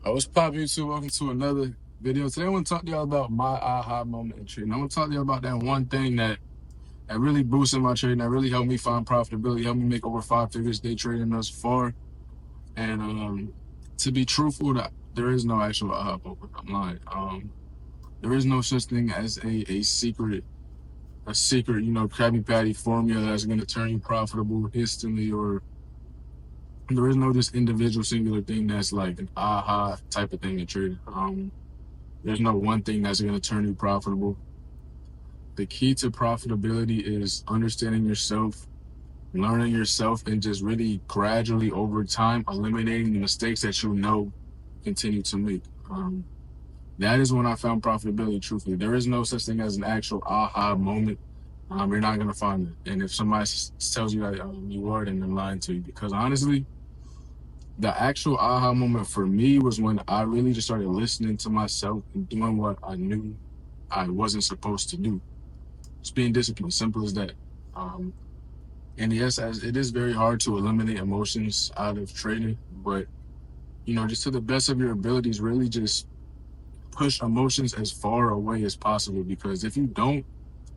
I was popping YouTube. Welcome to another video. Today I want to talk to y'all about my aha moment in trading. I want to talk to y'all about that one thing that really boosted my trading, that really helped me find profitability, helped me make over 5 figures day trading thus far. And to be truthful, there is no actual aha moment. I'm lying. There is no such thing as a secret, Krabby Patty formula that's going to turn you profitable instantly, or there is no just individual singular thing that's like an aha type of thing in trading. There's no one thing that's going to turn you profitable. The key to profitability is understanding yourself, learning yourself, and just really gradually over time eliminating the mistakes that you know continue to make. That is when I found profitability, truthfully. There is no such thing as an actual aha moment. You're not going to find it. And if somebody tells you that you are, then they're lying to you. Because honestly, the actual aha moment for me was when I really just started listening to myself and doing what I knew I wasn't supposed to do. Just being disciplined, simple as that. And yes, as it is very hard to eliminate emotions out of trading, but just to the best of your abilities, really just push emotions as far away as possible, because if you don't,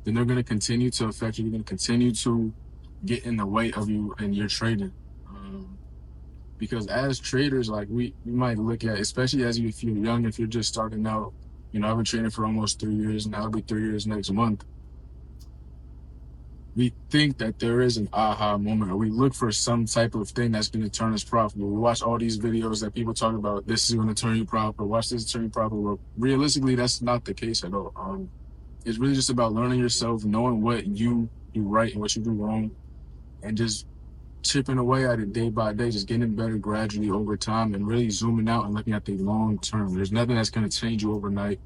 then they're going to continue to affect you. They're going to continue to get in the way of you and your trading. Because as traders, like we might look at, especially if you're young, if you're just starting out, I've been trading for almost 3 years, and that'll be 3 years next month. We think that there is an aha moment, or we look for some type of thing that's going to turn us profitable. We watch all these videos that people talk about, this is going to turn you profitable, watch this turn you profitable. Realistically, that's not the case at all. It's really just about learning yourself, knowing what you do right and what you do wrong, and just chipping away at it day by day, just getting better gradually over time, and really zooming out and looking at the long term. There's nothing that's going to change you overnight.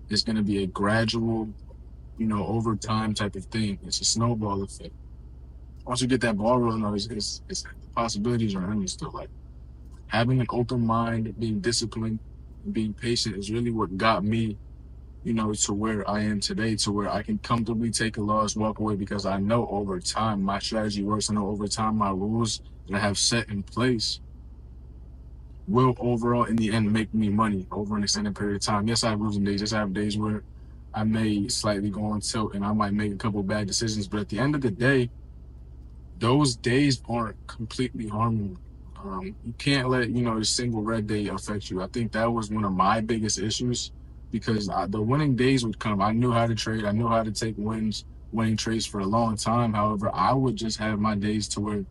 It's going to be a gradual, over time type of thing. It's a snowball effect. Once you get that ball rolling, the possibilities are endless. Still, like having an open mind, being disciplined, and being patient is really what got me, to where I am today, to where I can comfortably take a loss, walk away, because I know over time my strategy works. I know over time my rules that I have set in place will overall, in the end, make me money over an extended period of time. Yes, I have losing days. Yes, I have days where I may slightly go on tilt and I might make a couple of bad decisions. But at the end of the day, those days aren't completely harmful. You can't let, a single red day affect you. I think that was one of my biggest issues, because the winning days would come. I knew how to trade. I knew how to take winning trades for a long time. However, I would just have my days to where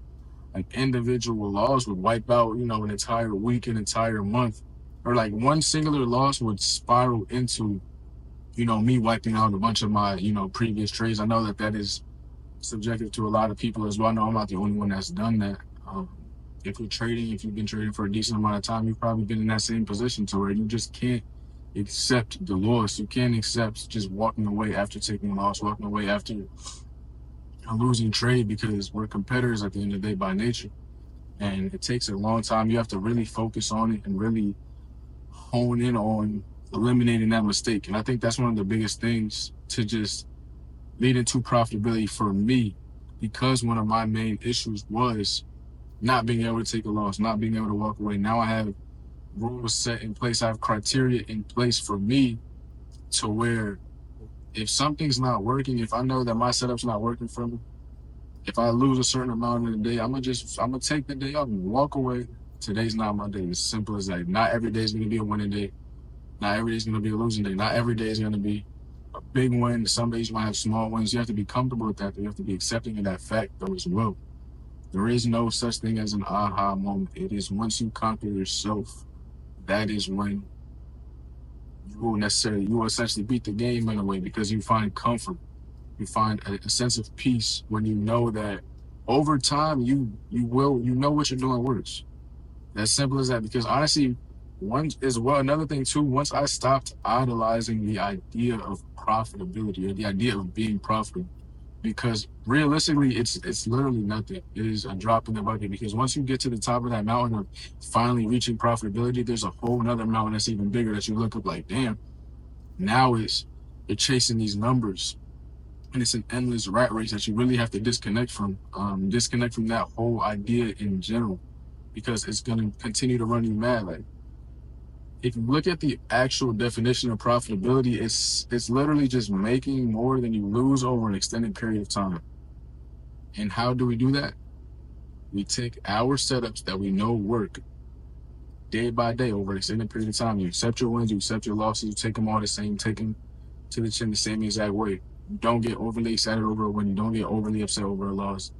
an individual loss would wipe out, an entire week, an entire month, or like one singular loss would spiral into, me wiping out a bunch of my, previous trades. I know that is subjective to a lot of people as well. I know I'm not the only one that's done that. If you've been trading for a decent amount of time, you've probably been in that same position to where you just can't accept the loss. You can't accept just walking away after taking a loss, walking away after a losing trade, because we're competitors at the end of the day by nature. And it takes a long time. You have to really focus on it and really hone in on eliminating that mistake. And I think that's one of the biggest things to just lead into profitability for me, because one of my main issues was not being able to take a loss, not being able to walk away. Now I have rules set in place. I have criteria in place for me, to where if something's not working, if I know that my setup's not working for me, if I lose a certain amount in the day, I'm gonna take the day off and walk away. Today's not my day. It's simple as that. Not every day is gonna be a winning day. Not every day is gonna be a losing day. Not every day is gonna be a big win. Some days you might have small wins. You have to be comfortable with that. You have to be accepting of that fact, though, as well. There is no such thing as an aha moment. It is once you conquer yourself, that is when you will essentially beat the game in a way, because you find comfort. You find a sense of peace when you know that over time you know what you're doing works. As simple as that. Because honestly, another thing too, once I stopped idolizing the idea of profitability, or the idea of being profitable, because realistically it's literally nothing. It is a drop in the bucket, because once you get to the top of that mountain of finally reaching profitability, there's a whole nother mountain that's even bigger that you look up like, damn, now you're chasing these numbers, and it's an endless rat race that you really have to disconnect from that whole idea in general, because it's going to continue to run you mad. Like, if you look at the actual definition of profitability, it's literally just making more than you lose over an extended period of time. And how do we do that? We take our setups that we know work day by day over an extended period of time. You accept your wins, you accept your losses, you take them all the same, take them to the chin the same exact way. You don't get overly excited over a win, you don't get overly upset over a loss.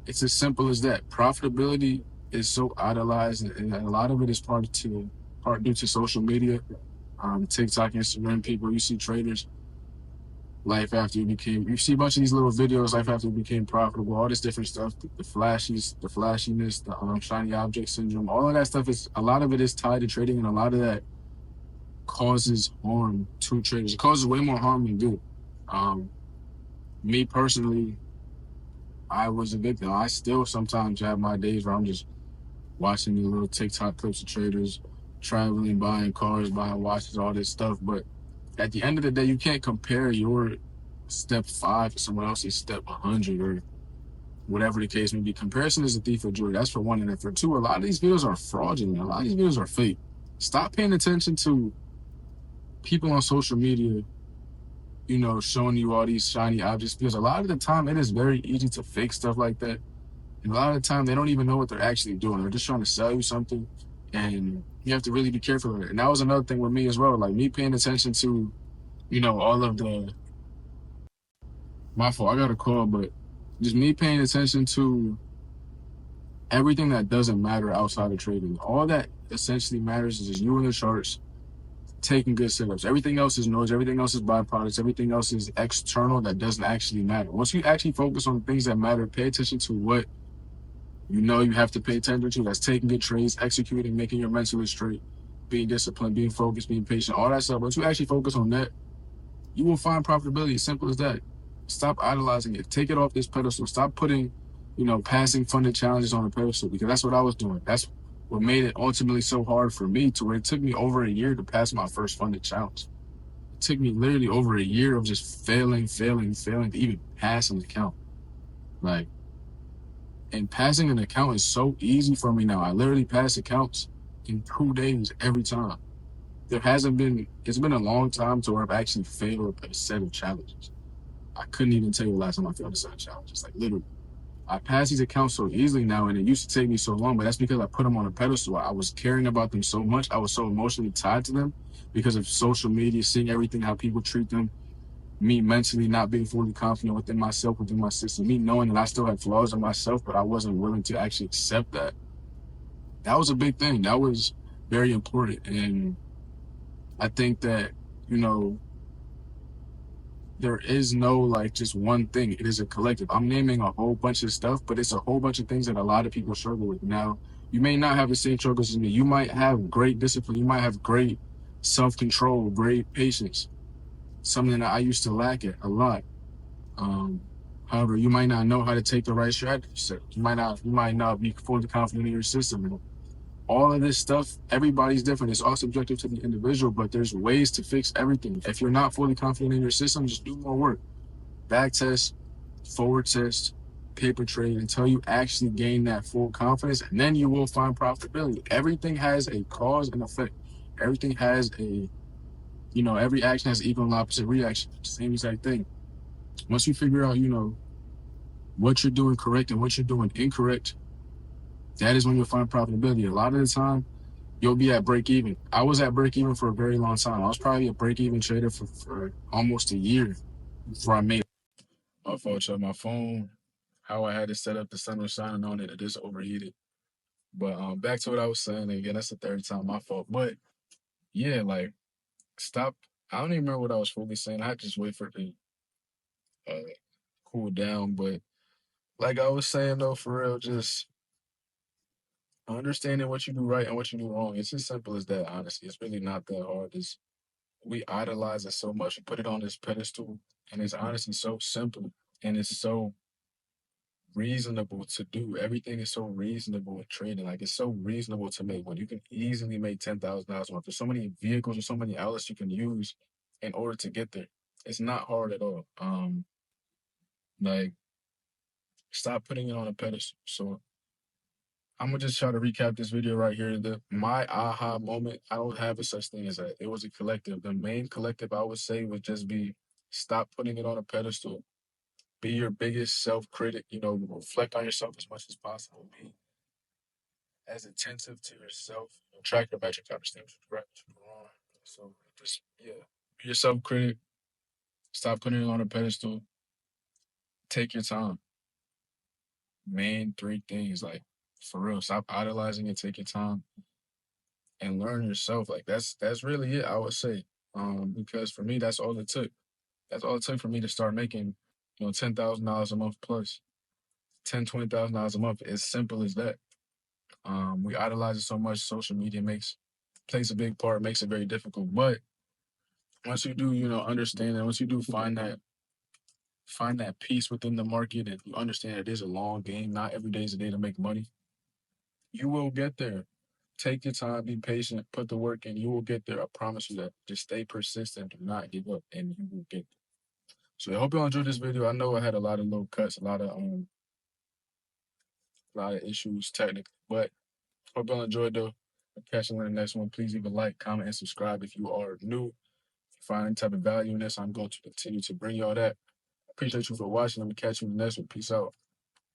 It's as simple as that. Profitability is so idolized, and a lot of it is part due to social media, TikTok, Instagram. People, you see traders life after you see a bunch of these little videos, life after you became profitable, all this different stuff, the flashiness, the shiny object syndrome, all of that stuff is, a lot of it is tied to trading, and a lot of that causes harm to traders. It causes way more harm than good. Me personally, I was a victim. I still sometimes have my days where I'm just watching the little TikTok clips of traders traveling, buying cars, buying watches, all this stuff. But at the end of the day, you can't compare your step 5 to someone else's step 100 or whatever the case may be. Comparison is a thief of joy. That's for one. And then for two, a lot of these videos are fraudulent. A lot of these videos are fake. Stop paying attention to people on social media, showing you all these shiny objects, because a lot of the time it is very easy to fake stuff like that. And a lot of the time they don't even know what they're actually doing. They're just trying to sell you something, and you have to really be careful of it. And that was another thing with me as well. Like me paying attention to, all of the, my fault, I got a call, but just me paying attention to everything that doesn't matter outside of trading. All that essentially matters is just you and the charts taking good setups. Everything else is noise. Everything else is byproducts. Everything else is external that doesn't actually matter. Once you actually focus on things that matter, pay attention to what you have to pay attention to. That's taking good trades, executing, making your mental straight, being disciplined, being focused, being patient, all that stuff. Once you actually focus on that, you will find profitability. Simple as that. Stop idolizing it. Take it off this pedestal. Stop putting, passing funded challenges on a pedestal, because that's what I was doing. That's what made it ultimately so hard for me, to where it took me over a year to pass my first funded challenge. It took me literally over a year of just failing to even pass an account. Like, and passing an account is so easy for me now. I literally pass accounts in 2 days every time. It's been a long time to where I've actually failed a set of challenges. I couldn't even tell you the last time I failed a set of challenges. Like, literally. I pass these accounts so easily now, and it used to take me so long, but that's because I put them on a pedestal. I was caring about them so much. I was so emotionally tied to them because of social media, seeing everything, how people treat them, me mentally not being fully confident within myself, within my system, me knowing that I still had flaws in myself, but I wasn't willing to actually accept that. That was a big thing. That was very important. And I think that, you know, there is no like just one thing. It is a collective. I'm naming a whole bunch of stuff, but it's a whole bunch of things that a lot of people struggle with. Now, you may not have the same struggles as me. You might have great discipline. You might have great self-control, great patience, something that I used to lack it a lot. Um, However, you might not know how to take the right strategy. So you might not be fully confident in your system. And all of this stuff, everybody's different. It's all subjective to the individual, but there's ways to fix everything. If you're not fully confident in your system, just do more work. Back test, forward test, paper trade until you actually gain that full confidence, and then you will find profitability. Everything has a cause and effect. Everything has every action has equal and opposite reaction. Same exact thing. Once you figure out, what you're doing correct and what you're doing incorrect, that is when you'll find profitability. A lot of the time, you'll be at break even. I was at break even for a very long time. I was probably a break even trader for almost a year before I made it. My fault, y'all. My phone, how I had it set up, the sun was shining on it, it just overheated. But back to what I was saying again. That's the third time, my fault. But yeah, like, stop. I don't even remember what I was fully saying. I had to just wait for it to cool down. But like I was saying though, for real, just understanding what you do right and what you do wrong. It's as simple as that. Honestly, it's really not that hard. We idolize it so much. We put it on this pedestal, and it's honestly so simple, and it's so reasonable to do. Everything is so reasonable with trading. Like, it's so reasonable to make money. You can easily make $10,000 a month. There's so many vehicles or so many outlets you can use in order to get there. It's not hard at all. Like, stop putting it on a pedestal. So I'm gonna just try to recap this video right here. My aha moment, I don't have a such thing as that. It was a collective. The main collective I would say would just be stop putting it on a pedestal. Be your biggest self critic. Reflect on yourself as much as possible. Be as attentive to yourself. Track your metrics, understand what you're right, what you're wrong. So just be your self critic. Stop putting it on a pedestal. Take your time. Main three things, like for real. Stop idolizing it. Take your time and learn yourself. Like that's really it, I would say. Because for me, that's all it took. That's all it took for me to start making, $10,000 a month plus, $20,000 a month. As simple as that. We idolize it so much. Social media plays a big part, makes it very difficult. But once you do, understand that, once you do find that peace within the market, and you understand it is a long game, not every day is a day to make money, you will get there. Take your time, be patient, put the work in. You will get there. I promise you that. Just stay persistent, do not give up, and you will get there. So I hope y'all enjoyed this video. I know I had a lot of little cuts, a lot of issues technically, but hope y'all enjoyed though. I'll catch you in the next one. Please leave a like, comment, and subscribe if you are new. If you find any type of value in this, I'm going to continue to bring y'all that. Appreciate you for watching. Let me catch you in the next one. Peace out.